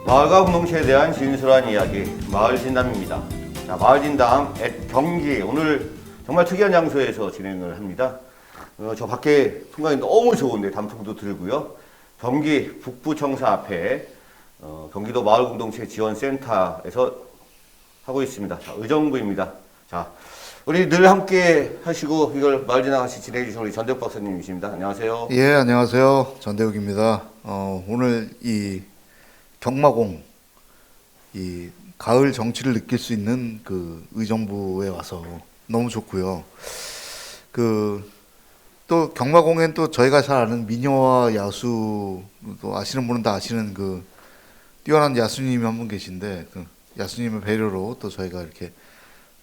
마을과 공동체에 대한 진솔한 이야기, 마을 진담입니다. 자, 마을 진담 경기, 오늘 정말 특이한 장소에서 진행을 합니다. 저 밖에 풍광이 너무 좋은데 단풍도 들고요. 경기 북부청사 앞에 경기도 마을공동체 지원센터에서 하고 있습니다. 자, 의정부입니다. 자, 우리 늘 함께 하시고 이걸 마을 진담 같이 진행해 주신 우리 전대욱 박사님이십니다. 안녕하세요. 예, 안녕하세요. 전대욱입니다. 오늘 이 경마공, 이 가을 정취를 느낄 수 있는 그 의정부에 와서 너무 좋고요. 또 경마공엔 또 저희가 잘 아는 미녀와 야수, 또 아시는 분은 다 아시는 그 뛰어난 야수님이 한 분 계신데, 그 야수님의 배려로 또 저희가 이렇게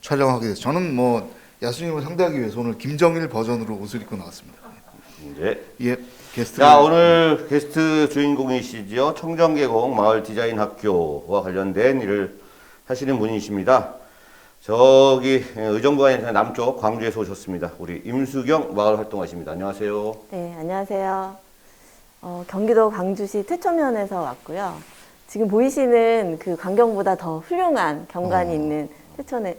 촬영하게 됐어요. 저는 뭐 야수님을 상대하기 위해서 오늘 김정일 버전으로 옷을 입고 나왔습니다. 네. 예, 게스트. 자, 오늘 게스트 주인공이시죠. 청정계곡 마을 디자인 학교와 관련된 일을 하시는 분이십니다. 저기 의정부가 아니라 남쪽 광주에서 오셨습니다. 우리 임수경 마을 활동하십니다. 안녕하세요. 네, 안녕하세요. 경기도 광주시 태천면에서 왔고요. 지금 보이시는 그 광경보다 더 훌륭한 경관이 있는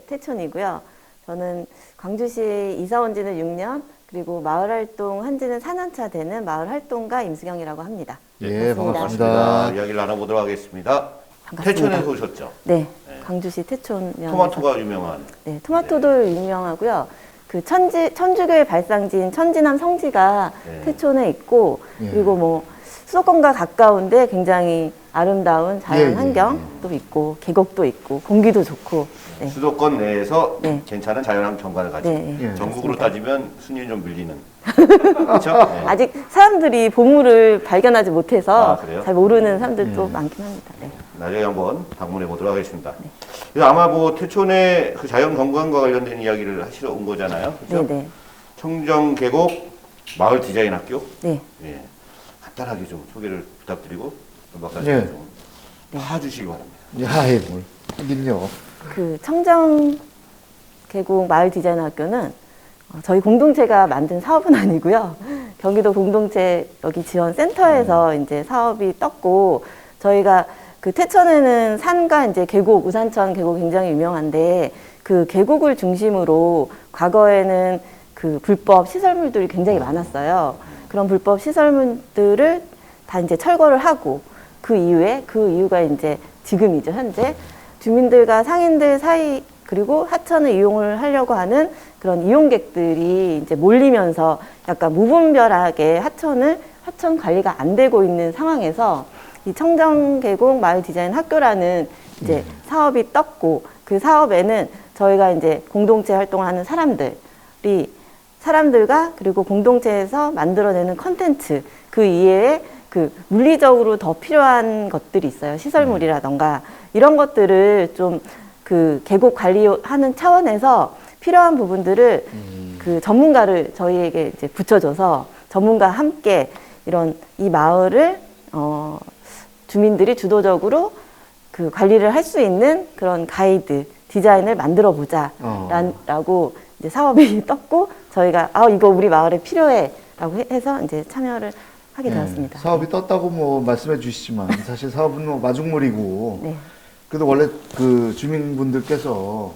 태천이고요. 저는 광주시에 이사 온 지는 6년, 그리고 마을 활동 한 지는 4년차 되는 마을 활동가 임수경이라고 합니다. 예, 반갑습니다. 반갑습니다. 이야기를 나눠보도록 하겠습니다. 반갑습니다. 태천에서 오셨죠? 네, 광주시 태천면. 토마토가 유명한. 네, 토마토도 유명하고요. 그 천주교의 발상지인 천지남 성지가 네. 태촌에 있고, 예. 그리고 뭐 수도권과 가까운데 굉장히 아름다운 자연 예, 예, 환경도 있고, 계곡도 있고, 공기도 좋고. 네. 수도권 내에서 네. 괜찮은 자연환 경관을 가지고 네, 예. 전국으로 맞습니다. 따지면 순위는 좀 밀리는. 그렇죠? 네. 아직 사람들이 보물을 발견하지 못해서 아, 그래요? 잘 모르는 사람들도 많긴 합니다. 네. 나중에 한번 방문해 보도록 하겠습니다. 그래서 아마 뭐 태촌의 그 자연 경관과 관련된 이야기를 하시러 온 거잖아요. 그렇죠? 네, 청정계곡 마을 디자인 학교. 네. 예. 간단하게 좀 소개를 부탁드리고 박사님 예. 좀 봐주시기 바랍니다. 야, 예, 뭘 하긴요. 그 청정 계곡 마을 디자인 학교는 저희 공동체가 만든 사업은 아니고요. 경기도 공동체 여기 지원 센터에서 이제 사업이 떴고, 저희가 그 태천에는 산과 이제 계곡, 우산천 계곡 굉장히 유명한데, 그 계곡을 중심으로 과거에는 그 불법 시설물들이 굉장히 많았어요. 그런 불법 시설물들을 다 이제 철거를 하고, 그 이유가 이제 지금이죠, 현재. 주민들과 상인들 사이, 그리고 하천을 이용을 하려고 하는 그런 이용객들이 이제 몰리면서 약간 무분별하게 하천 관리가 안 되고 있는 상황에서 이 청정계곡 마을 디자인 학교라는 이제 사업이 떴고, 그 사업에는 저희가 이제 공동체 활동을 하는 사람들과 그리고 공동체에서 만들어내는 컨텐츠, 그 이외에 그 물리적으로 더 필요한 것들이 있어요. 시설물이라던가 이런 것들을 좀 그 계곡 관리하는 차원에서 필요한 부분들을 그 전문가를 저희에게 이제 붙여줘서 전문가와 함께 이 마을을 주민들이 주도적으로 그 관리를 할 수 있는 그런 가이드 디자인을 만들어 보자라고 이제 사업이 떴고, 저희가 이거 우리 마을에 필요해라고 해서 이제 참여를 하게 되었습니다. 사업이 떴다고 뭐 말씀해 주시지만 사실 사업은 뭐 마중물이고, 네. 그래도 원래 그 주민분들께서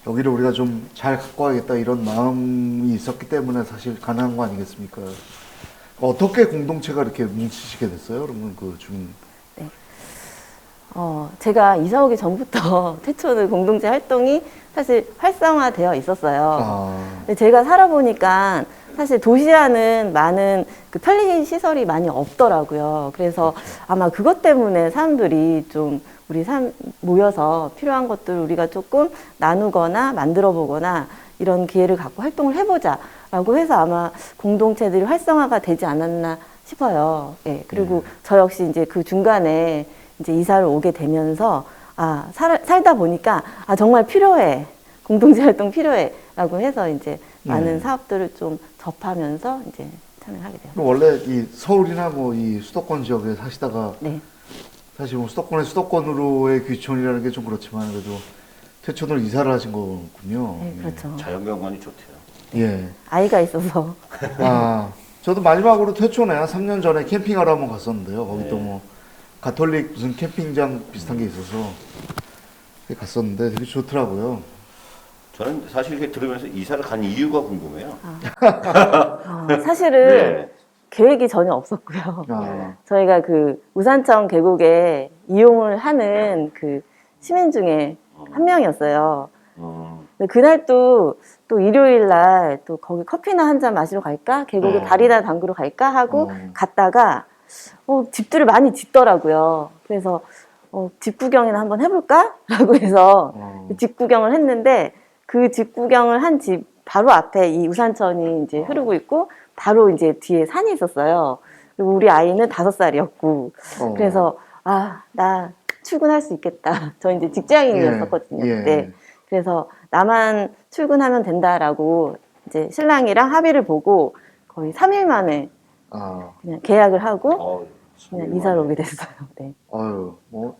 여기를 우리가 좀 잘 갖고 와야겠다 이런 마음이 있었기 때문에 사실 가능한 거 아니겠습니까? 어떻게 공동체가 이렇게 뭉치시게 됐어요? 그러면 그 주민. 제가 이사 오기 전부터 태촌의 공동체 활동이 사실 활성화되어 있었어요. 근데 제가 살아보니까 사실 도시와는 많은 그 편리 시설이 많이 없더라고요. 그래서 아마 그것 때문에 사람들이 좀 모여서 필요한 것들을 우리가 조금 나누거나 만들어 보거나 이런 기회를 갖고 활동을 해보자라고 해서 아마 공동체들이 활성화가 되지 않았나 싶어요. 예. 그리고 저 역시 이제 그 중간에 이제 이사를 오게 되면서 살다 보니까 정말 필요해. 공동체 활동 필요해라고 해서 이제 많은 사업들을 좀 접하면서 이제 참여하게 돼요. 원래 이 서울이나 뭐 이 수도권 지역에 사시다가 네. 사실 뭐 수도권으로의 귀촌이라는 게 좀 그렇지만 그래도 태촌으로 이사를 하신 거군요. 네, 그렇죠. 자연 경관이 좋대요. 예. 아이가 있어서. 저도 마지막으로 태촌에 한 3년 전에 캠핑하러 한번 갔었는데요. 거기 또 뭐 가톨릭 무슨 캠핑장 비슷한 게 있어서 갔었는데 되게 좋더라고요. 저는 사실 이게 들으면서 이사를 간 이유가 궁금해요. 사실은 네. 계획이 전혀 없었고요. 아, 저희가 그 우산천 계곡에 이용을 하는 그 시민 중에 한 명이었어요. 근데 그날 또 일요일 날 또 거기 커피나 한 잔 마시러 갈까? 계곡에 발이나 담그러 갈까? 하고 갔다가 집들을 많이 짓더라고요. 그래서 집 구경이나 한번 해볼까? 라고 해서 집 구경을 했는데 그 집 구경을 한 집 바로 앞에 이 우산천이 이제 흐르고 있고 바로 이제 뒤에 산이 있었어요. 그리고 우리 아이는 5살이었고 그래서 나 출근할 수 있겠다. 저 이제 직장인이었었거든요. 예, 예. 그때. 그래서 나만 출근하면 된다라고 이제 신랑이랑 합의를 보고 거의 3일 만에 아, 그냥 계약을 하고 그냥 이사를 오게 됐어요. 네. 아유, 뭐,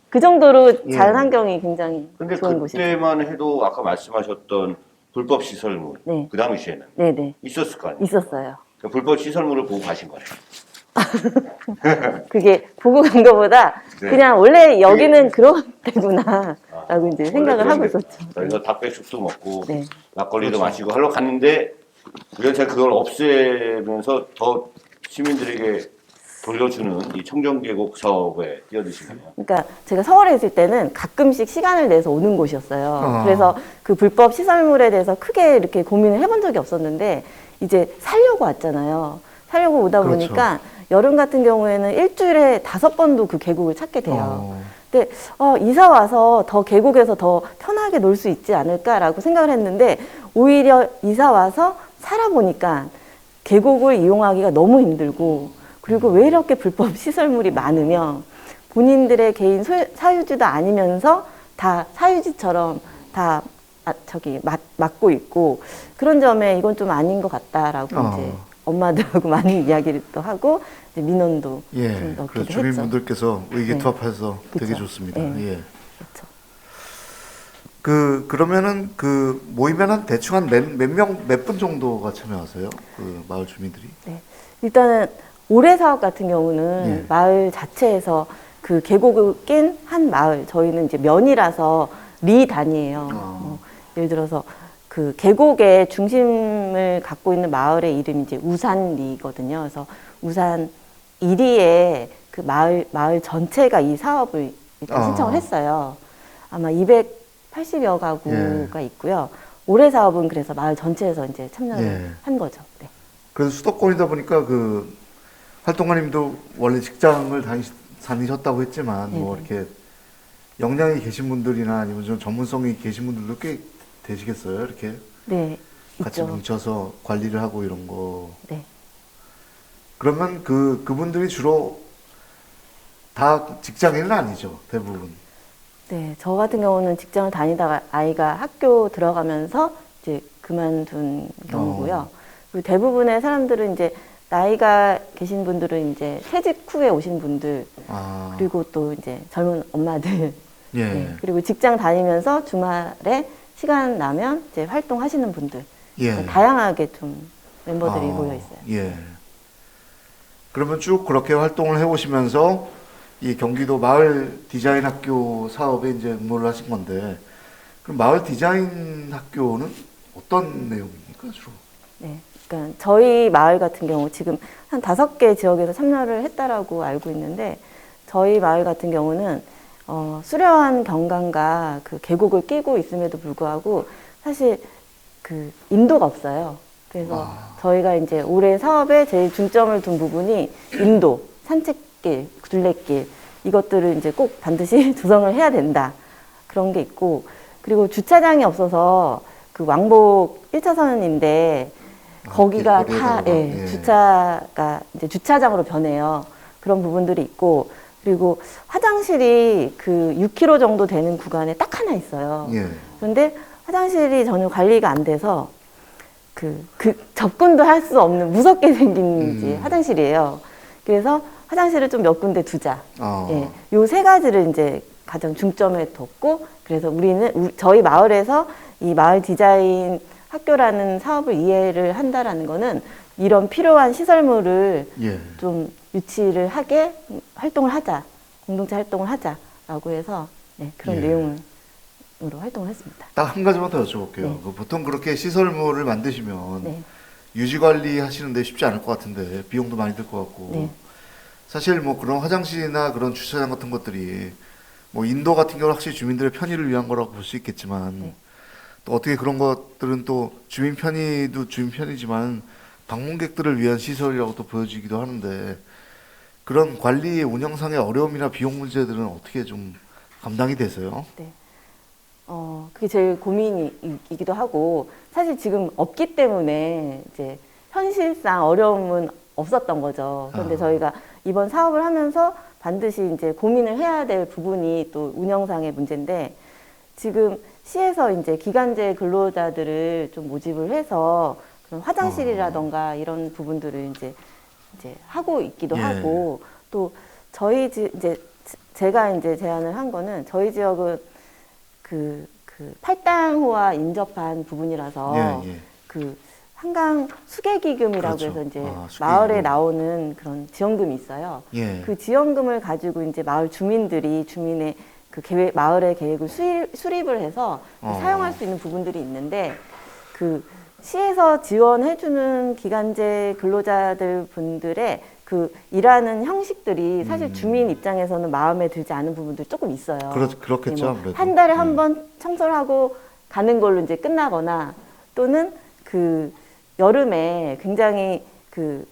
그 정도로 예. 자연 환경이 굉장히 근데 좋은 곳이죠. 그때만 해도 아까 말씀하셨던 불법 시설물 네. 그 당시에는 네네. 있었을 거 아니에요. 있었어요. 그 불법 시설물을 보고 가신 거네요. 그게 보고 간 거보다 네. 그냥 원래 여기는 네. 그런 데구나라고 이제 생각을 하고 있었죠. 그래서 닭백숙도 먹고 네. 막걸리도 그렇죠. 마시고 하러 갔는데 우연찮게 그걸 없애면서 더 시민들에게 돌려주는 이 청정계곡 사업에 뛰어드시네요. 그러니까 제가 서울에 있을 때는 가끔씩 시간을 내서 오는 곳이었어요. 그래서 그 불법 시설물에 대해서 크게 이렇게 고민을 해본 적이 없었는데 이제 살려고 왔잖아요. 살려고 오다 그렇죠. 보니까 여름 같은 경우에는 일주일에 5번도 그 계곡을 찾게 돼요. 근데 이사 와서 더 계곡에서 더 편하게 놀 수 있지 않을까라고 생각을 했는데 오히려 이사 와서 살아보니까 계곡을 이용하기가 너무 힘들고 그리고 왜 이렇게 불법 시설물이 많으면 본인들의 개인 사유지도 아니면서 다 사유지처럼 다 맡고 있고 그런 점에 이건 좀 아닌 것 같다라고 이제 엄마들하고 많이 이야기를 또 하고 이제 민원도 예. 좀 넣기도 그래서 했죠. 주민분들께서 의기투합해서 되게 그쵸. 좋습니다. 네. 예. 그렇죠. 그러면은 모이면 한 대충 한 몇 분 정도가 참여하세요? 그 마을 주민들이? 네. 일단은 올해 사업 같은 경우는 예. 마을 자체에서 그 계곡을 낀 한 마을, 저희는 이제 면이라서 리 단위예요. 예를 들어서 그 계곡의 중심을 갖고 있는 마을의 이름이 이제 우산리거든요. 그래서 우산 1리에 그 마을 전체가 이 사업을 일단 신청을 했어요. 아마 280여 가구가 있고요. 올해 사업은 그래서 마을 전체에서 이제 참여를 한 거죠. 네. 그래서 수도권이다 보니까 그 활동가님도 원래 직장을 다니셨다고 했지만 뭐 이렇게 역량이 계신 분들이나 아니면 좀 전문성이 계신 분들도 꽤 되시겠어요? 이렇게 네, 같이 있죠. 뭉쳐서 관리를 하고 이런 거. 네. 그러면 그분들이 주로 다 직장인은 아니죠, 대부분. 네, 저 같은 경우는 직장을 다니다가 아이가 학교 들어가면서 이제 그만둔 경우고요. 그리고 대부분의 사람들은 이제 나이가 계신 분들은 이제 퇴직 후에 오신 분들, 그리고 또 이제 젊은 엄마들, 예. 네, 그리고 직장 다니면서 주말에 시간 나면 이제 활동하시는 분들, 예. 다양하게 좀 멤버들이 모여 있어요. 예. 그러면 쭉 그렇게 활동을 해오시면서 이 경기도 마을 디자인 학교 사업에 이제 응모를 하신 건데, 그럼 마을 디자인 학교는 어떤 내용입니까, 주로? 네. 그러니까 저희 마을 같은 경우 지금 한 5개 지역에서 참여를 했다라고 알고 있는데 저희 마을 같은 경우는 수려한 경관과 그 계곡을 끼고 있음에도 불구하고 사실 그 인도가 없어요. 그래서 저희가 이제 올해 사업에 제일 중점을 둔 부분이 인도, 산책길, 둘레길 이것들을 이제 꼭 반드시 조성을 해야 된다. 그런 게 있고 그리고 주차장이 없어서 그 왕복 1차선인데 거기가 다 주차가 이제 주차장으로 변해요. 그런 부분들이 있고 그리고 화장실이 그 6km 정도 되는 구간에 딱 하나 있어요. 예. 그런데 화장실이 전혀 관리가 안 돼서 그 접근도 할 수 없는 무섭게 생긴 이제 화장실이에요. 그래서 화장실을 좀 몇 군데 두자. 예, 요 3가지를 이제 가장 중점에 뒀고 그래서 저희 마을에서 이 마을 디자인 학교라는 사업을 이해를 한다라는 거는 이런 필요한 시설물을 좀 유치를 하게 활동을 하자. 공동체 활동을 하자라고 해서 네, 그런 예. 내용으로 활동을 했습니다. 딱 한 가지만 더 여쭤볼게요. 네. 그 보통 그렇게 시설물을 만드시면 네. 유지 관리 하시는데 쉽지 않을 것 같은데 비용도 많이 들 것 같고 네. 사실 뭐 그런 화장실이나 그런 주차장 같은 것들이 뭐 인도 같은 경우는 확실히 주민들의 편의를 위한 거라고 볼 수 있겠지만 네. 또 어떻게 그런 것들은 또 주민 편의도 주민 편이지만 방문객들을 위한 시설이라고 또 보여지기도 하는데 그런 관리 운영상의 어려움이나 비용 문제들은 어떻게 좀 감당이 되세요? 네. 그게 제일 고민이기도 하고, 사실 지금 없기 때문에 이제 현실상 어려움은 없었던 거죠. 그런데 아. 저희가 이번 사업을 하면서 반드시 이제 고민을 해야 될 부분이 또 운영상의 문제인데, 지금 시에서 이제 기간제 근로자들을 좀 모집을 해서 그런 화장실이라던가 이런 부분들을 이제 하고 있기도 예. 하고, 또 저희 이제 제가 이제 제안을 한 거는 저희 지역은 그 8당호와 인접한 부분이라서 예, 예. 그 한강 수계기금이라고 그렇죠. 해서 이제 수계기금. 마을에 나오는 그런 지원금이 있어요. 예. 그 지원금을 가지고 이제 마을 주민들이 주민의 그 계획, 마을의 계획을 수립을 해서 사용할 수 있는 부분들이 있는데, 그 시에서 지원해주는 기간제 근로자들 분들의 그 일하는 형식들이 사실 주민 입장에서는 마음에 들지 않은 부분들이 조금 있어요. 그렇겠죠, 아무래도. 한 달에 한 번 청소를 하고 가는 걸로 이제 끝나거나, 또는 그 여름에 굉장히 그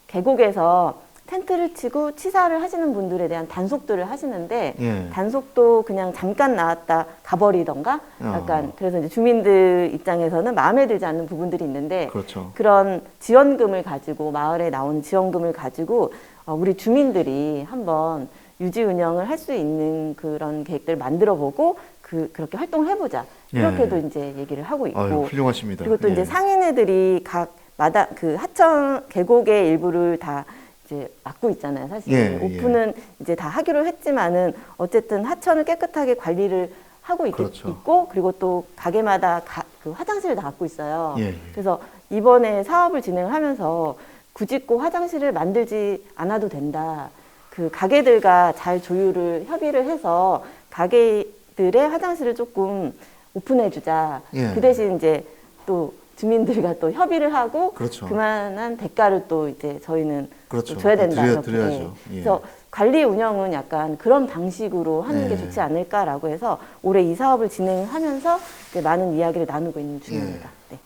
계곡에서 텐트를 치고 치사를 하시는 분들에 대한 단속들을 하시는데, 예. 단속도 그냥 잠깐 나왔다 가버리던가 약간, 그래서 이제 주민들 입장에서는 마음에 들지 않는 부분들이 있는데, 그렇죠. 그런 지원금을 가지고, 마을에 나오는 지원금을 가지고 우리 주민들이 한번 유지 운영을 할 수 있는 그런 계획들을 만들어 보고 그렇게 활동을 해보자, 이렇게도 예. 이제 얘기를 하고 있고. 아유, 훌륭하십니다. 그리고 또 예. 이제 상인애들이 각 마다 그 하천 계곡의 일부를 다 이제 맡고 있잖아요. 사실 예, 오픈은 이제 다 하기로 했지만은 어쨌든 하천을 깨끗하게 관리를 하고 그렇죠. 있고, 그리고 또 가게마다 그 화장실을 다 갖고 있어요. 예, 예. 그래서 이번에 사업을 진행을 하면서 굳이 꼭 화장실을 만들지 않아도 된다. 그 가게들과 잘 조율을 협의를 해서 가게들의 화장실을 조금 오픈해주자. 예. 그 대신 이제 또 주민들과 또 협의를 하고 그렇죠. 그만한 대가를 또 이제 저희는 그렇죠. 또 줘야 된다. 이렇게. 드려야죠. 예. 그래서 관리 운영은 약간 그런 방식으로 하는 게 예. 좋지 않을까라고 해서 올해 이 사업을 진행하면서 이제 많은 이야기를 나누고 있는 중입니다. 네.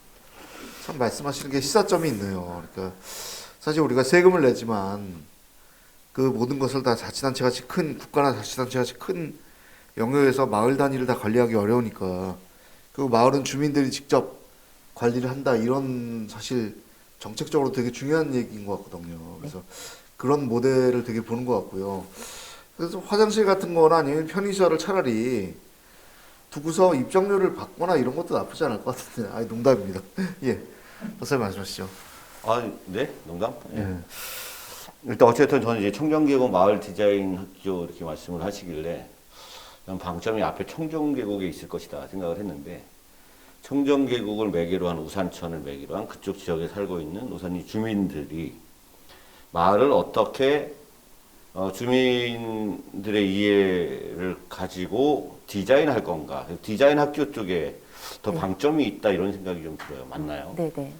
참 말씀하시는 게 시사점이 있네요. 그러니까 사실 우리가 세금을 내지만 그 모든 것을 다 자치단체같이 큰 국가나 자치단체같이 큰 영역에서 마을 단위를 다 관리하기 어려우니까 그 마을은 주민들이 직접 관리를 한다, 이런 사실 정책적으로 되게 중요한 얘기인 것 같거든요. 그래서 그런 모델을 되게 보는 것 같고요. 그래서 화장실 같은 거나 아니면 편의시설을 차라리 두고서 입장료를 받거나 이런 것도 나쁘지 않을 것 같은데, 아니 농담입니다. 예, 박사님 말씀하시죠. 아, 네? 농담? 예. 예. 일단 어쨌든 저는 이제 청정계곡 마을 디자인 학교 이렇게 말씀을 하시길래 난 방점이 앞에 청정계곡에 있을 것이다 생각을 했는데, 청정계곡을 매개로 한 우산천을 매개로 한 그쪽 지역에 살고 있는 우산리 주민들이 마을을 어떻게 주민들의 이해를 가지고 디자인할 건가, 디자인 학교 쪽에 더 네. 방점이 있다, 이런 생각이 좀 들어요. 맞나요? 네네.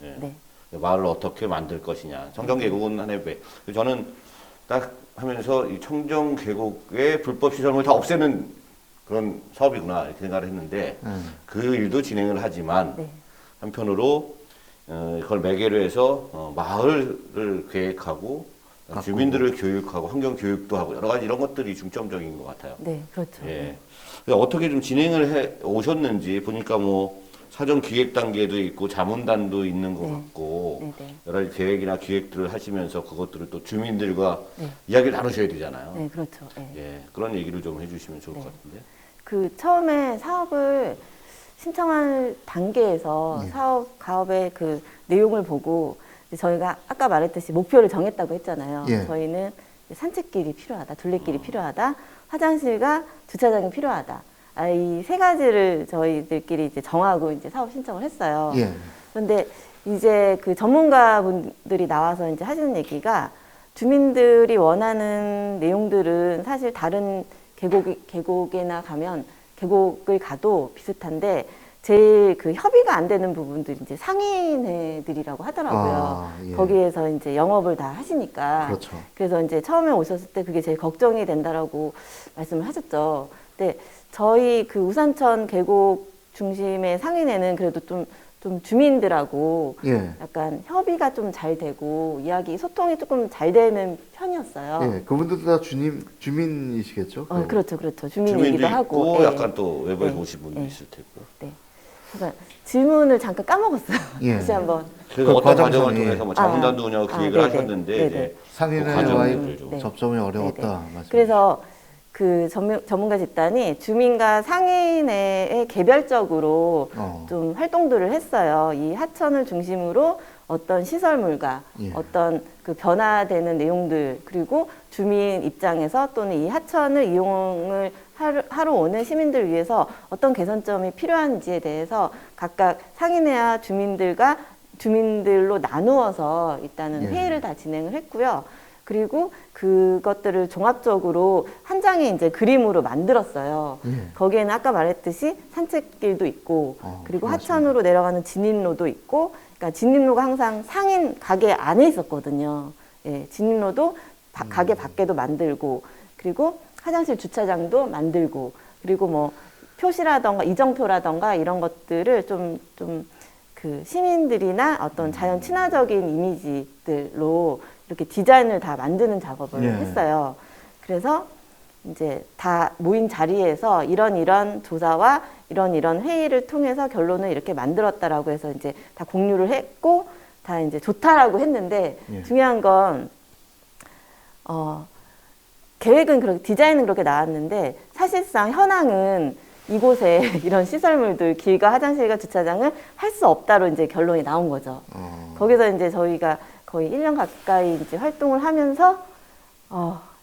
예. 네. 마을을 어떻게 만들 것이냐. 청정계곡은 한 해배. 저는 딱 하면서 이 청정계곡의 불법 시설물을 다 없애는 그런 사업이구나, 이렇게 생각을 했는데, 그 일도 진행을 하지만 네. 한편으로 그걸 매개로 해서 마을을 계획하고 주민들을 교육하고 환경 교육도 하고 여러 가지 이런 것들이 중점적인 것 같아요. 네, 그렇죠. 예. 그래서 어떻게 좀 진행을 해 오셨는지 보니까 뭐 사전 기획 단계도 있고 자문단도 있는 것 네. 같고 네, 네. 여러 가지 계획이나 기획들을 하시면서 그것들을 또 주민들과 네. 이야기를 나누셔야 되잖아요. 네, 그렇죠. 네. 예, 그런 얘기를 좀 해주시면 좋을 네. 것 같은데. 그 처음에 사업을 신청할 단계에서 가업의 그 내용을 보고 저희가 아까 말했듯이 목표를 정했다고 했잖아요. 예. 저희는 산책길이 필요하다, 둘레길이 필요하다, 화장실과 주차장이 필요하다. 이 세 가지를 저희들끼리 이제 정하고 이제 사업 신청을 했어요. 예. 그런데 이제 그 전문가분들이 나와서 이제 하시는 얘기가 주민들이 원하는 내용들은 사실 다른 계곡에나 가면 계곡을 가도 비슷한데 제일 그 협의가 안 되는 부분들이 이제 상인회들이라고 하더라고요. 예. 거기에서 이제 영업을 다 하시니까. 그렇죠. 그래서 이제 처음에 오셨을 때 그게 제일 걱정이 된다라고 말씀을 하셨죠. 근데 저희 그 우산천 계곡 중심의 상인회는 그래도 좀 주민들하고 예. 약간 협의가 좀 잘 되고 이야기 소통이 조금 잘 되는 편이었어요. 예, 그분들도 다 주민이시겠죠? 그렇죠. 주민도 주민이기도 하고. 있고 예. 약간 또 외부에서 네. 오신 분도 네. 있을 테고. 네. 그러니까 질문을 잠깐 까먹었어요. 예. 다시 한번. 그래서 그 어떤 과정을 과정선이- 통해서 뭐 자문단도 운영 기획을 네네. 하셨는데 네네. 이제 상인회와의 과정을 좀. 네. 접점이 어려웠다. 네네. 말씀. 그래서 그 전문가 집단이 주민과 상인회에 개별적으로 좀 활동들을 했어요. 이 하천을 중심으로 어떤 시설물과 예. 어떤 그 변화되는 내용들 그리고 주민 입장에서 또는 이 하천을 이용을 하러 오는 시민들 위해서 어떤 개선점이 필요한지에 대해서 각각 상인회와 주민들로 나누어서 일단은 예. 회의를 다 진행을 했고요. 그리고 그것들을 종합적으로 한 장의 이제 그림으로 만들었어요. 예. 거기에는 아까 말했듯이 산책길도 있고, 그리고 맞습니다. 하천으로 내려가는 진입로도 있고, 그러니까 진입로가 항상 상인 가게 안에 있었거든요. 예, 진입로도 가게 밖에도 만들고, 그리고 화장실 주차장도 만들고, 그리고 뭐 표시라던가 이정표라던가 이런 것들을 그 시민들이나 어떤 자연 친화적인 이미지들로 이렇게 디자인을 다 만드는 작업을 예. 했어요. 그래서 이제 다 모인 자리에서 이런 조사와 이런 회의를 통해서 결론을 이렇게 만들었다라고 해서 이제 다 공유를 했고 다 이제 좋다라고 했는데 예. 중요한 건 계획은 그렇게 디자인은 그렇게 나왔는데 사실상 현황은 이곳에 이런 시설물들 길과 화장실과 주차장을 할 수 없다로 이제 결론이 나온 거죠. 거기서 이제 저희가 거의 1년 가까이 이제 활동을 하면서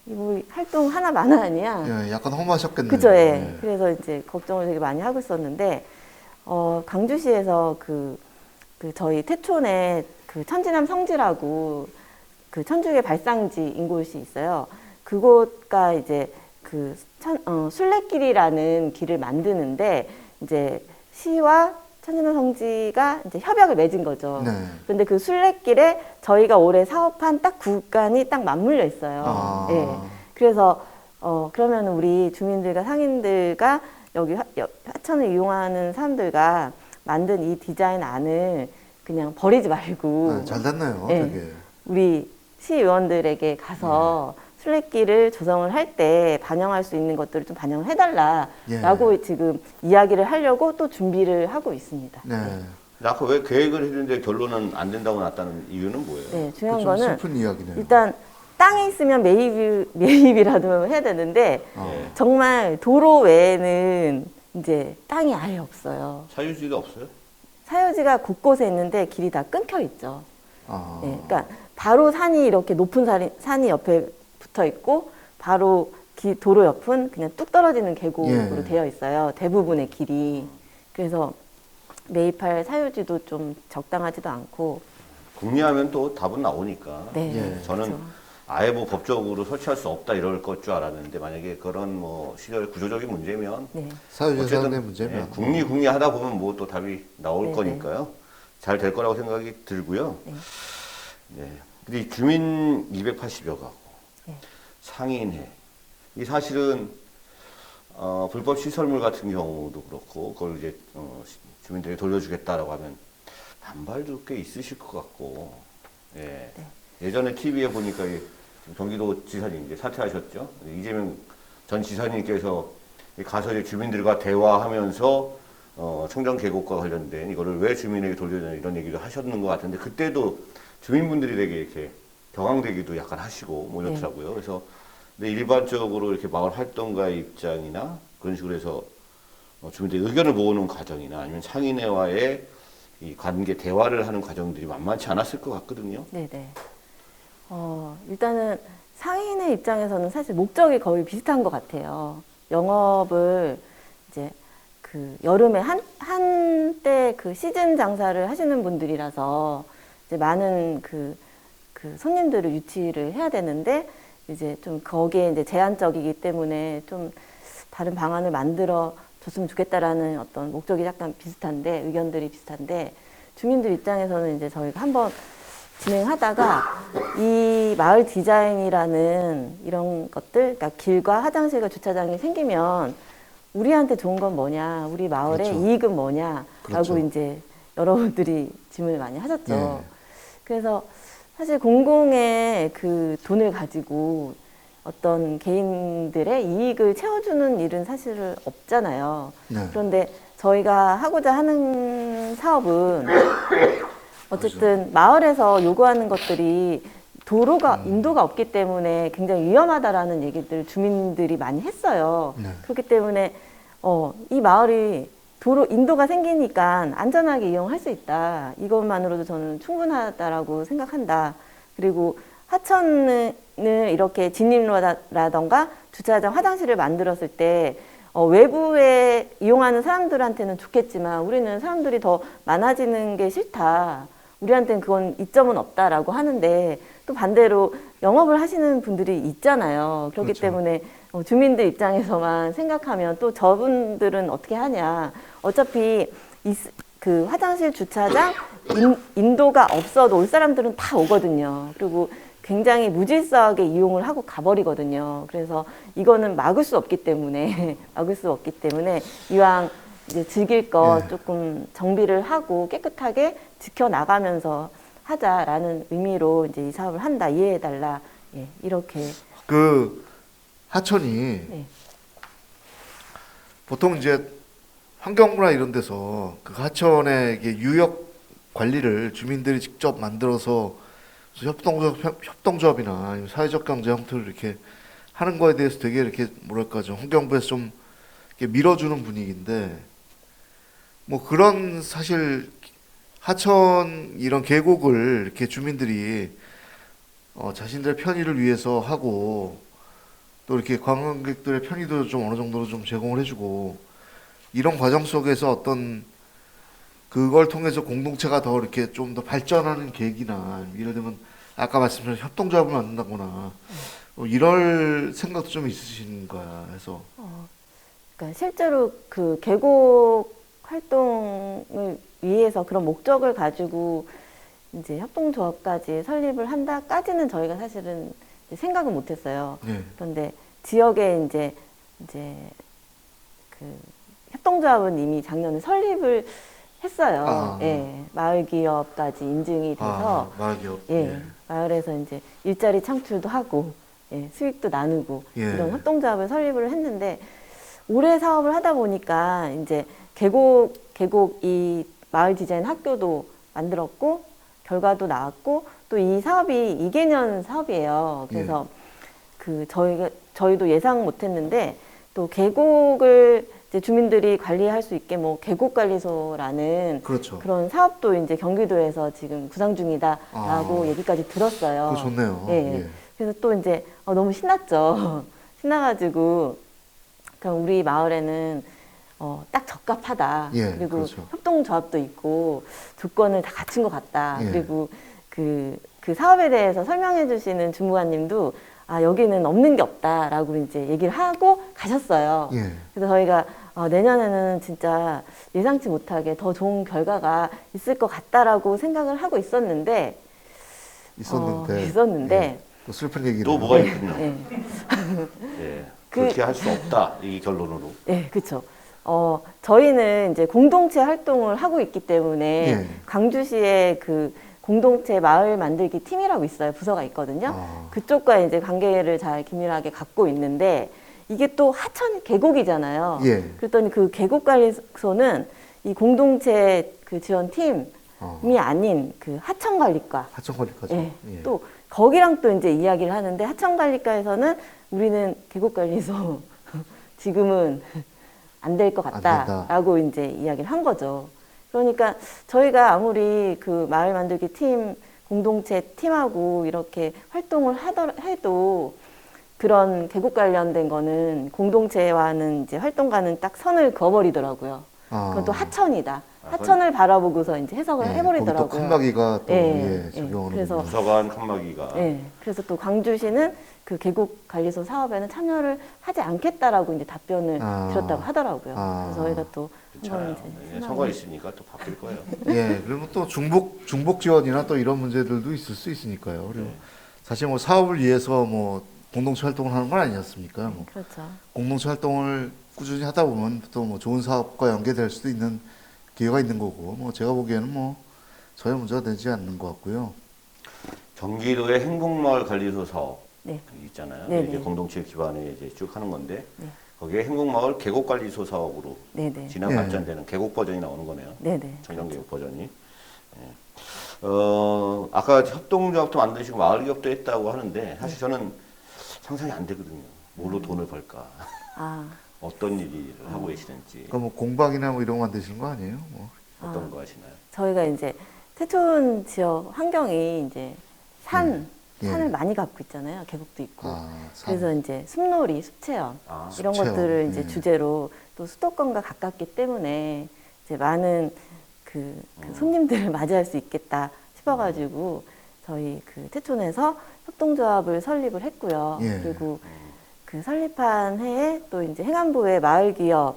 이거 활동 하나만은 아니야. 예, 약간 험하셨겠네요. 그죠, 예. 예. 그래서 이제 걱정을 되게 많이 하고 있었는데 강주시에서 그 저희 태촌에 그 천지남 성지라고 그 천주교 발상지인 곳이 있어요. 그곳과 이제 그 순례길이라는 길을 만드는데 이제 시와 천지남 성지가 이제 협약을 맺은 거죠. 네. 그런데 그 순례길에 저희가 올해 사업한 딱 구간이 딱 맞물려 있어요. 예. 그래서 그러면 우리 주민들과 상인들과 여기 하천을 이용하는 사람들과 만든 이 디자인 안을 그냥 버리지 말고 잘 됐네요. 예. 되게. 우리 시의원들에게 가서 순례길을 조성을 할 때 반영할 수 있는 것들을 좀 반영을 해달라라고 지금 이야기를 하려고 또 준비를 하고 있습니다. 네. 근데 아까 왜 계획을 했는데 결론은 안 된다고 났다는 이유는 뭐예요? 네, 중요한 좀 거는 슬픈 이야기네요. 일단 땅이 있으면 매입이라도 해야 되는데 예. 정말 도로 외에는 이제 땅이 아예 없어요. 사유지가 없어요? 사유지가 곳곳에 있는데 길이 다 끊겨 있죠. 아. 네, 그러니까 바로 산이 이렇게 높은 산이 옆에 붙어 있고 바로 도로 옆은 그냥 뚝 떨어지는 계곡으로 예. 되어 있어요. 대부분의 길이. 그래서 매입할 사유지도 좀 적당하지도 않고. 궁리하면 또 답은 나오니까. 네, 예. 저는 그렇죠. 아예 뭐 법적으로 설치할 수 없다 이럴 것 줄 알았는데 만약에 그런 뭐 시설 구조적인 문제면 네. 사유재산의 문제면 예, 궁리하다 보면 뭐 또 답이 나올 네네. 거니까요. 잘 될 거라고 생각이 들고요. 네. 네. 근데 주민 280여 가구, 네. 상인회. 이 사실은 불법 시설물 같은 경우도 그렇고 그걸 이제 주민들이 돌려주겠다라고 하면 반발도 꽤 있으실 것 같고. 예. 네. 예전에 TV에 보니까 경기도 지사님 이제 사퇴하셨죠. 이재명 전 지사님께서 가서 이제 주민들과 대화하면서 청정 계곡과 관련된 이거를 왜 주민에게 돌려주냐 이런 얘기도 하셨는 것 같은데 그때도 주민분들이 되게 이렇게 경황되기도 약간 하시고 뭐 이렇더라고요. 그래서 근데 일반적으로 이렇게 마을 활동가의 입장이나 그런 식으로 해서 주민들의 의견을 모으는 과정이나 아니면 상인회와의 이 관계 대화를 하는 과정들이 만만치 않았을 것 같거든요. 네네. 일단은 상인의 입장에서는 사실 목적이 거의 비슷한 것 같아요. 영업을 이제 그 여름에 한때 그 시즌 장사를 하시는 분들이라서 이제 많은 그 그 손님들을 유치를 해야 되는데 이제 좀 거기에 이제 제한적이기 때문에 좀 다른 방안을 만들어 줬으면 좋겠다라는 어떤 목적이 약간 비슷한데 의견들이 비슷한데 주민들 입장에서는 이제 저희가 한번 진행하다가 이 마을 디자인이라는 이런 것들, 그러니까 길과 화장실과 주차장이 생기면 우리한테 좋은 건 뭐냐, 우리 마을의 그렇죠. 이익은 뭐냐라고 그렇죠. 이제 여러분들이 질문을 많이 하셨죠. 예. 그래서 사실 공공의 그 돈을 가지고 어떤 개인들의 이익을 채워주는 일은 사실 없잖아요. 네. 그런데 저희가 하고자 하는 사업은 어쨌든 마을에서 요구하는 것들이 도로가 인도가 없기 때문에 굉장히 위험하다라는 얘기들 주민들이 많이 했어요. 네. 그렇기 때문에 이 마을이 도로 인도가 생기니까 안전하게 이용할 수 있다. 이것만으로도 저는 충분하다라고 생각한다. 그리고 하천을 이렇게 진입로라던가 주차장, 화장실을 만들었을 때 외부에 이용하는 사람들한테는 좋겠지만 우리는 사람들이 더 많아지는 게 싫다. 우리한테는 그건 이점은 없다라고 하는데 또 반대로 영업을 하시는 분들이 있잖아요. 그렇기 그렇죠. 때문에 주민들 입장에서만 생각하면 또 저분들은 어떻게 하냐. 어차피 그 화장실, 주차장, 인도가 없어도 올 사람들은 다 오거든요. 그리고 굉장히 무질서하게 이용을 하고 가버리거든요. 그래서 이거는 막을 수 없기 때문에 이왕 이제 즐길 거 예. 조금 정비를 하고 깨끗하게 지켜나가면서 하자라는 의미로 이제 이 사업을 한다, 이해해달라. 예, 이렇게. 그 하천이 네. 보통 이제 환경부나 이런 데서 그 하천의 이게 유역 관리를 주민들이 직접 만들어서 협동조합이나 아니면 사회적 경제 형태로 이렇게 하는 거에 대해서 되게 이렇게 뭐랄까 좀 환경부에서 좀 이렇게 밀어주는 분위기인데 뭐 그런 사실 하천 이런 계곡을 이렇게 주민들이 자신들의 편의를 위해서 하고 또 이렇게 관광객들의 편의도 좀 어느 정도로 좀 제공을 해주고 이런 과정 속에서 어떤 그걸 통해서 공동체가 더 이렇게 좀 더 발전하는 계기나 예를 들면 아까 말씀하신 협동조합을 만든다거나 이럴 생각도 좀 있으신 거야 해서 그러니까 실제로 그 계곡 활동을 위해서 그런 목적을 가지고 이제 협동조합까지 설립을 한다까지는 저희가 사실은 이제 생각은 못했어요. 네. 그런데 지역에 이제 그 협동조합은 이미 작년에 설립을 했어요. 아. 예, 마을 기업까지 인증이 돼서 마을기업 예, 마을에서 이제 일자리 창출도 하고 예, 수익도 나누고 예. 이런 협동조합을 설립을 했는데 올해 사업을 하다 보니까 이제 계곡 이 마을 디자인 학교도 만들었고 결과도 나왔고 또 이 사업이 2개년 사업이에요. 그래서 그 저희도 예상 못했는데 또 계곡을 이제 주민들이 관리할 수 있게 뭐 계곡관리소라는 그렇죠. 그런 사업도 이제 경기도에서 지금 구상 중이다라고 얘기까지 들었어요. 그거 좋네요. 예. 예. 그래서 또 이제 너무 신났죠. 신나가지고 그럼 우리 마을에는 딱 적합하다. 예, 그리고 그렇죠. 협동조합도 있고 조건을 다 갖춘 것 같다. 예. 그리고 그 사업에 대해서 설명해 주시는 주무관님도 여기는 없는 게 없다라고 이제 얘기를 하고 가셨어요. 예. 그래서 저희가 내년에는 진짜 예상치 못하게 더 좋은 결과가 있을 것 같다라고 생각을 하고 있었는데 있었는데 예. 또 슬픈 얘기를 또 뭐가 있군요. 예. 예. 그렇게 할 수 없다 이 결론으로. 네, 그렇죠. 저희는 이제 공동체 활동을 하고 있기 때문에 예. 광주시에 그 공동체 마을 만들기 팀이라고 있어요. 부서가 있거든요. 그쪽과 이제 관계를 잘 긴밀하게 갖고 있는데 이게 또 하천 계곡이잖아요. 예. 그랬더니 그 계곡관리소는 이 공동체 그 지원팀이 아닌 그 하천관리과. 하천관리과죠. 예. 예. 또 거기랑 또 이제 이야기를 하는데 하천관리과에서는 우리는 계곡관리소 지금은 안 될 것 안 된다. 같다라고 이제 이야기를 한 거죠. 그러니까 저희가 아무리 그 마을 만들기 팀 공동체 팀하고 이렇게 활동을 해도 그런 계곡 관련된 거는 공동체와는 이제 활동가는 딱 선을 그어버리더라고요. 그건 또 하천이다. 하천을 바라보고서 이제 해석을 해버리더라고요. 거기 또 칸막이가 또 적용하는 그래서 부서관 칸막이가. 그래서 또 광주시는 그 계곡 관리소 사업에는 참여를 하지 않겠다라고 이제 답변을 드렸다고 하더라고요. 그래서 저희가 또 한번 이제 선거 있으니까 또 바뀔 거예요. 예, 그리고 또 중복 지원이나 또 이런 문제들도 있을 수 있으니까요. 그리고 사실 뭐 사업을 위해서 뭐 공동체 활동을 하는 건 아니었습니까? 뭐 그렇죠. 공동체 활동을 꾸준히 하다 보면 또 뭐 좋은 사업과 연계될 수도 있는 기회가 있는 거고, 뭐 제가 보기에는 뭐 전혀 문제가 되지 않는 것 같고요. 경기도의 행복마을 관리소 사업 네. 있잖아요. 네네. 이제 공동체 기반에 이제 쭉 하는 건데 네. 거기에 행복마을 계곡 관리소 사업으로 네네. 진행 네. 발전되는 계곡 버전이 나오는 거네요. 네네. 청정 계곡 버전이. 아까 협동조합도 만드시고 마을 기업도 했다고 하는데 사실 저는 상상이 안 되거든요. 뭘로 돈을 벌까? 아, 어떤 일을 하고 계시는지 그러니까 뭐 공방이나 뭐 이런 거 만드시는 거 아니에요? 뭐. 어떤 거 하시나요? 저희가 이제 태촌 지역 환경이 이제 산을 예. 많이 갖고 있잖아요. 계곡도 있고. 산. 그래서 이제 숲놀이, 숲체험 이런 숲체험. 것들을 이제 예. 주제로 또 수도권과 가깝기 때문에 이제 많은 그 손님들을 맞이할 수 있겠다 싶어가지고 저희 그 태촌에서 협동조합을 설립을 했고요. 예. 그리고 그 설립한 해에 또 이제 행안부의 마을 기업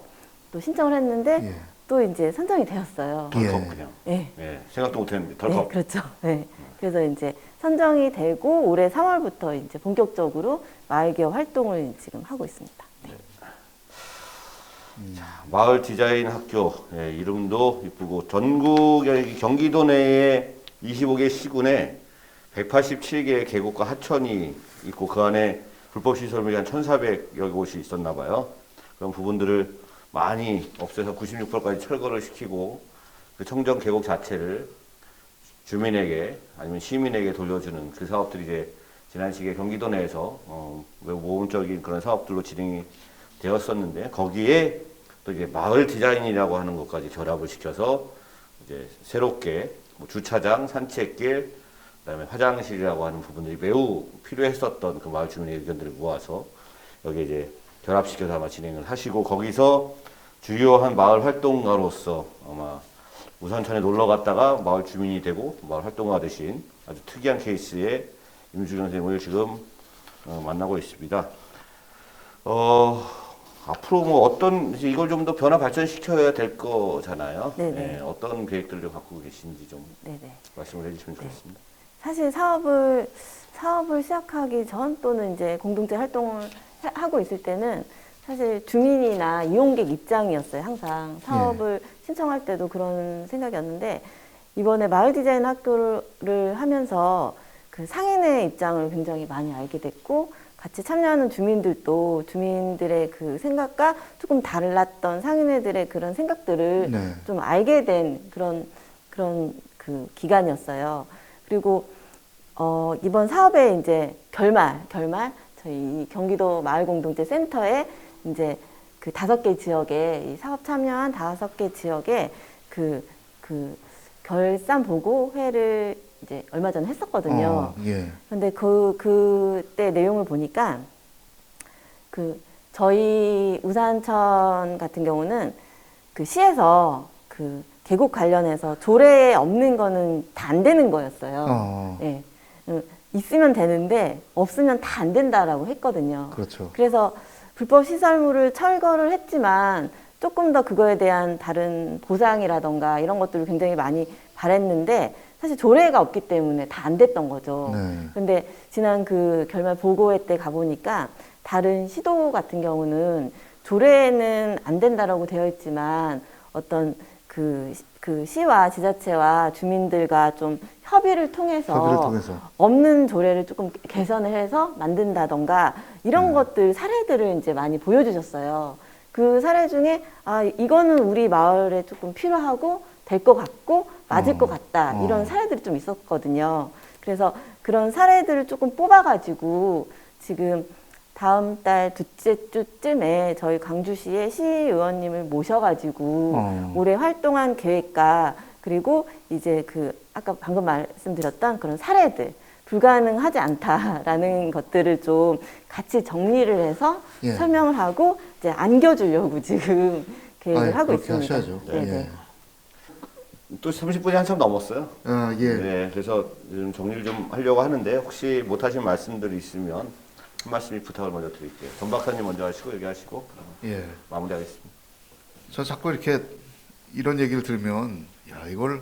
또 신청을 했는데 예. 또 이제 선정이 되었어요. 예. 덜컥 그냥. 네. 예, 생각도 못했는데 네, 덜컥. 그렇죠. 네. 그래서 이제 선정이 되고 올해 3월부터 이제 본격적으로 마을 기업 활동을 지금 하고 있습니다. 네. 마을 디자인 학교 이름도 이쁘고 전국 경기도 내에 25개 시군에 187개의 계곡과 하천이 있고 그 안에 불법 시설물이 한 1,400여 곳이 있었나 봐요. 그런 부분들을 많이 없애서 96%까지 철거를 시키고 그 청정 계곡 자체를 주민에게 아니면 시민에게 돌려주는 그 사업들이 이제 지난 시기에 경기도 내에서 매우 모험적인 그런 사업들로 진행이 되었었는데 거기에 또 이제 마을 디자인이라고 하는 것까지 결합을 시켜서 이제 새롭게 뭐 주차장, 산책길, 그다음에 화장실이라고 하는 부분들이 매우 필요했었던 그 마을 주민의 의견들을 모아서 여기 이제 결합시켜서 아마 진행을 하시고 거기서 주요한 마을 활동가로서 아마 우산천에 놀러 갔다가 마을 주민이 되고 마을 활동가 되신 아주 특이한 케이스의 임주경 선생님을 지금 만나고 있습니다. 앞으로 뭐 어떤 이제 이걸 좀 더 변화 발전시켜야 될 거잖아요. 네네. 어떤 계획들을 갖고 계신지 좀 네네. 말씀을 해주시면 좋겠습니다. 사실 사업을 시작하기 전 또는 이제 공동체 활동을 하고 있을 때는 사실 주민이나 이용객 입장이었어요. 항상 사업을 신청할 때도 그런 생각이었는데 이번에 마을 디자인 학교를 하면서 그 상인의 입장을 굉장히 많이 알게 됐고 같이 참여하는 주민들도 주민들의 그 생각과 조금 달랐던 상인애들의 그런 생각들을 네. 좀 알게 된 그런 그 기간이었어요. 그리고 이번 사업의 이제 결말 저희 경기도 마을공동체 센터에 이제 그 5개 지역에 이 사업 참여한 5개 지역에 그 결산 보고회를 이제 얼마 전에 했었거든요. 예. 근데 그때 내용을 보니까 그 저희 우산천 같은 경우는 그 시에서 그 계곡 관련해서 조례에 없는 거는 다 안 되는 거였어요. 예. 있으면 되는데 없으면 다 안 된다라고 했거든요. 그렇죠. 그래서 불법 시설물을 철거를 했지만 조금 더 그거에 대한 다른 보상이라던가 이런 것들을 굉장히 많이 바랬는데 사실 조례가 없기 때문에 다 안 됐던 거죠. 네. 근데 지난 그 결말 보고회 때 가보니까 다른 시도 같은 경우는 조례는 안 된다라고 되어 있지만 어떤 그 시와 지자체와 주민들과 좀 협의를 통해서 없는 조례를 조금 개선을 해서 만든다던가 이런 것들 사례들을 이제 많이 보여주셨어요. 그 사례 중에 아 이거는 우리 마을에 조금 필요하고 될 것 같고 맞을 것 같다 이런 사례들이 좀 있었거든요. 그래서 그런 사례들을 조금 뽑아가지고 지금 다음 달 둘째 주쯤에 저희 광주시의 시의원님을 모셔가지고 올해 활동한 계획과 그리고 이제 그 아까 방금 말씀드렸던 그런 사례들 불가능하지 않다라는 것들을 좀 같이 정리를 해서 설명을 하고 이제 안겨주려고 지금 계획을 하고 그렇게 있습니다. 하셔야죠. 네네. 예. 또 30분이 한참 넘었어요. 아, 예. 네, 그래서 좀 정리를 좀 하려고 하는데 혹시 못하신 말씀들이 있으면 한 말씀 부탁을 먼저 드릴게요. 전 박사님 먼저 하시고 얘기하시고 예. 마무리하겠습니다. 저 자꾸 이렇게 이런 얘기를 들으면 야 이걸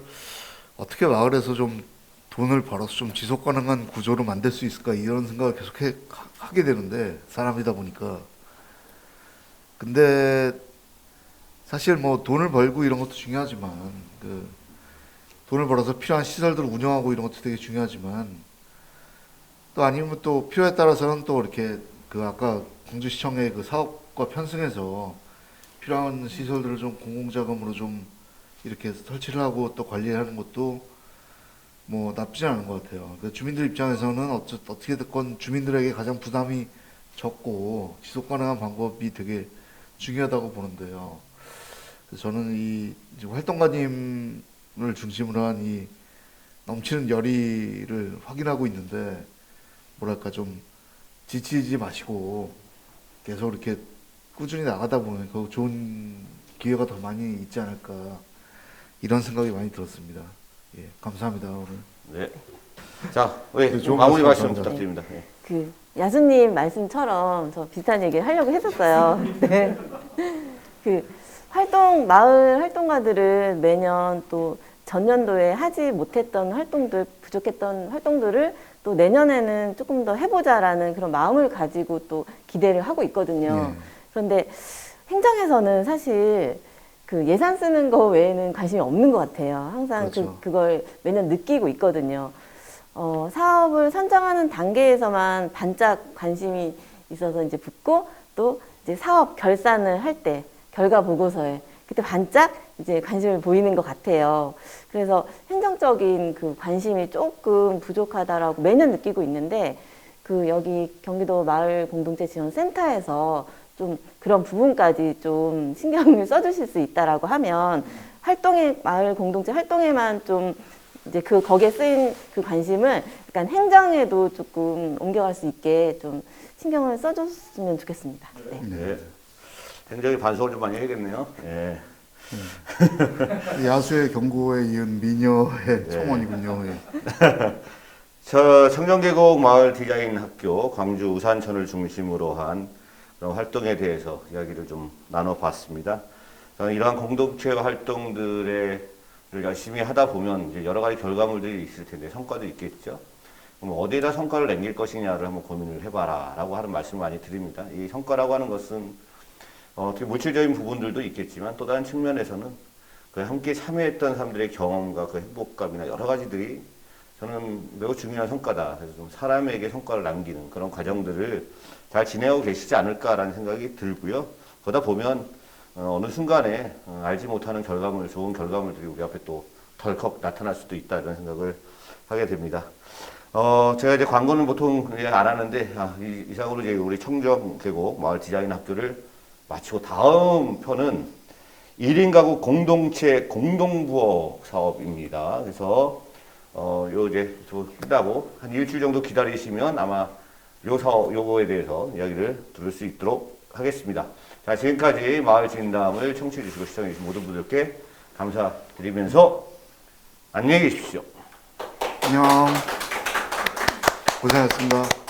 어떻게 마을에서 좀 돈을 벌어서 좀 지속 가능한 구조로 만들 수 있을까 이런 생각을 계속 하게 되는데 사람이다 보니까 근데 사실 뭐 돈을 벌고 이런 것도 중요하지만 그 돈을 벌어서 필요한 시설들을 운영하고 이런 것도 되게 중요하지만 또 아니면 또 필요에 따라서는 또 이렇게 그 아까 광주시청의 그 사업과 편승해서 필요한 시설들을 좀 공공자금으로 좀 이렇게 설치를 하고 또 관리를 하는 것도 뭐 나쁘지 않은 것 같아요. 그 주민들 입장에서는 어떻게 됐건 주민들에게 가장 부담이 적고 지속 가능한 방법이 되게 중요하다고 보는데요. 그래서 저는 이 이제 활동가님을 중심으로 한 이 넘치는 열의를 확인하고 있는데 뭐랄까 좀 지치지 마시고 계속 이렇게 꾸준히 나가다 보면 그 좋은 기회가 더 많이 있지 않을까 이런 생각이 많이 들었습니다. 예, 감사합니다 오늘. 네. 자, 네, 네, 좋은 마무리 말씀 말씀 부탁드립니다. 네. 그 야수님 말씀처럼 저 비슷한 얘기를 하려고 했었어요. 네. 그 마을 활동가들은 매년 또 전년도에 하지 못했던 활동들, 부족했던 활동들을 또 내년에는 조금 더 해보자라는 그런 마음을 가지고 또 기대를 하고 있거든요. 예. 그런데 행정에서는 사실 그 예산 쓰는 거 외에는 관심이 없는 것 같아요. 항상 그렇죠. 그걸 매년 느끼고 있거든요. 사업을 선정하는 단계에서만 반짝 관심이 있어서 이제 붙고 또 이제 사업 결산을 할 때 결과 보고서에 그때 반짝 이제 관심을 보이는 것 같아요. 그래서 행정적인 그 관심이 조금 부족하다라고 매년 느끼고 있는데 그 여기 경기도 마을 공동체 지원 센터에서 좀 그런 부분까지 좀 신경을 써주실 수 있다라고 하면 마을 공동체 활동에만 좀 이제 거기에 쓰인 그 관심을 약간 행정에도 조금 옮겨갈 수 있게 좀 신경을 써줬으면 좋겠습니다. 네. 네. 행정이 반성을 좀 많이 해야겠네요. 예. 야수의 경고에 이은 미녀의 청원이군요. 예. 저 청정계곡 마을 디자인 학교 광주 우산천을 중심으로 한 그런 활동에 대해서 이야기를 좀 나눠봤습니다. 저는 이러한 공동체 활동들을 열심히 하다 보면 이제 여러 가지 결과물들이 있을 텐데 성과도 있겠죠. 그럼 어디에다 성과를 남길 것이냐를 한번 고민을 해봐라라고 하는 말씀을 많이 드립니다. 이 성과라고 하는 것은 어떻게 물질적인 부분들도 있겠지만 또 다른 측면에서는 그 함께 참여했던 사람들의 경험과 그 행복감이나 여러 가지들이 저는 매우 중요한 성과다. 그래서 좀 사람에게 성과를 남기는 그런 과정들을 잘 지내고 계시지 않을까라는 생각이 들고요. 그러다 보면 어느 순간에 알지 못하는 좋은 결과물들이 우리 앞에 또 덜컥 나타날 수도 있다 이런 생각을 하게 됩니다. 제가 이제 광고는 보통 그냥 안 하는데 이상으로 이제 우리 청정계곡 마을 디자인 학교를 마치고 다음 편은 1인 가구 공동체 공동부업 사업입니다. 그래서 이제 끝나고 한 일주일 정도 기다리시면 아마 요거에 대해서 이야기를 들을 수 있도록 하겠습니다. 자, 지금까지 마을 진담을 청취해 주시고 시청해 주신 모든 분들께 감사드리면서 안녕히 계십시오. 안녕. 고생하셨습니다.